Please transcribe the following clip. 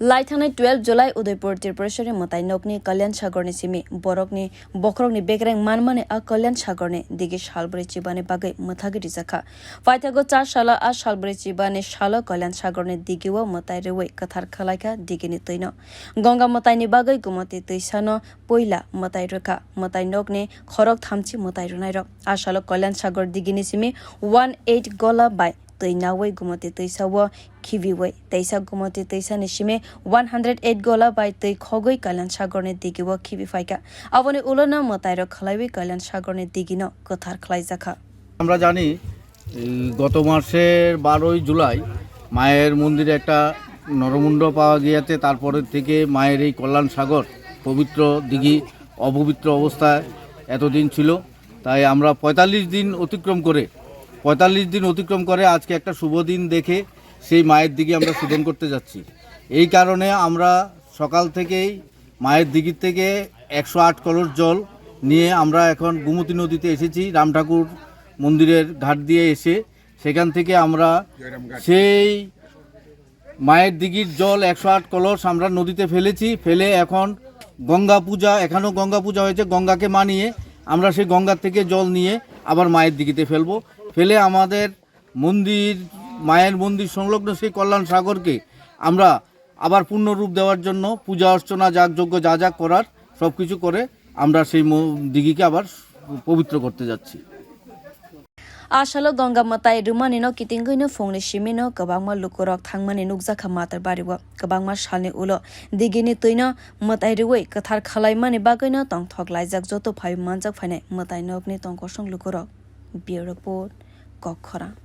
लाइथांनाय 12 July Udaipur Tripureshwari मताई नोकनी Kalyan सागरनि Simi borokni bokhorokni bekreng manmane a Kalyan सागरनि dighi salbri chibani bagai mwthagwi rijaka faitago 4 sala a salbri chibani salo Kalyan सागरनि digiwa mwtai rwoi kwthar khwlaika digini twino ganga mwtai ni bagai gomoti twisa no poila mwtai rwkha mwtai nokni khorok thamchi mwtai runai rok a salo Kalyan Sagar digini simi 18 gola by twinawai gomoti twisa wo khibiwai twisa gomoti twisa ni sime 108 gola by twi khogoi kalyan sagar ni digi wo khibi faika aboni ulona mwtai ro khwlawi kalyan sagar ni digi no kwthar khwlai jakha আমরা জানি গত মাসের 12 জুলাই মায়ের মন্দিরে একটা নরমুণ্ড পাওয়া গিয়েছে তারপরে থেকে মায়ের এই কল্যাণ সাগর পবিত্র দিঘি অপবিত্র অবস্থায় এতদিন ছিল তাই আমরা 45 দিন অতিক্রম করে আজকে একটা শুভ দিন দেখে সেই মায়ের দিঘি আমরা শোধন করতে যাচ্ছি এই কারণে আমরা সকাল থেকেই মায়ের দিঘি থেকে 108 কলস জল নিয়ে আমরা এখন গমতি নদীতে এসেছি রাম ঠাকুর মন্দিরের ঘাট দিয়ে এসে সেখান থেকে আমরা সেই মায়ের দিঘির জল 108 কলস আমরা নদীতে ফেলে এখন এখানেও গঙ্গা পূজা হয়েছে গঙ্গাকে মানিয়ে আমরা সেই গঙ্গার থেকে জল নিয়ে আবার মায়ের দিঘিতে ফেলে আমাদের মায়ের মন্দির সংলগ্ন সেই কল্যাণ সাগরকে আমরা আবার পূর্ণ রূপ দেওয়ার জন্য পূজা অর্চনা যাগযজ্ঞ যা করার সব কিছু করে আমরা সেই দিঘিকে আবার পবিত্র করতে যাচ্ছি आसालो Ganga मताई rwmani no kitingoi no phongni simi no kabangma lukorok thangmani nukjakha Matarbari wo kabangma salni ulo digini twino mwtai rwoi kwthar khwlaimani bagai no tongthok laijak joto phai manjak phainai mwtai nokni tongkosong lukorok borok bokhorok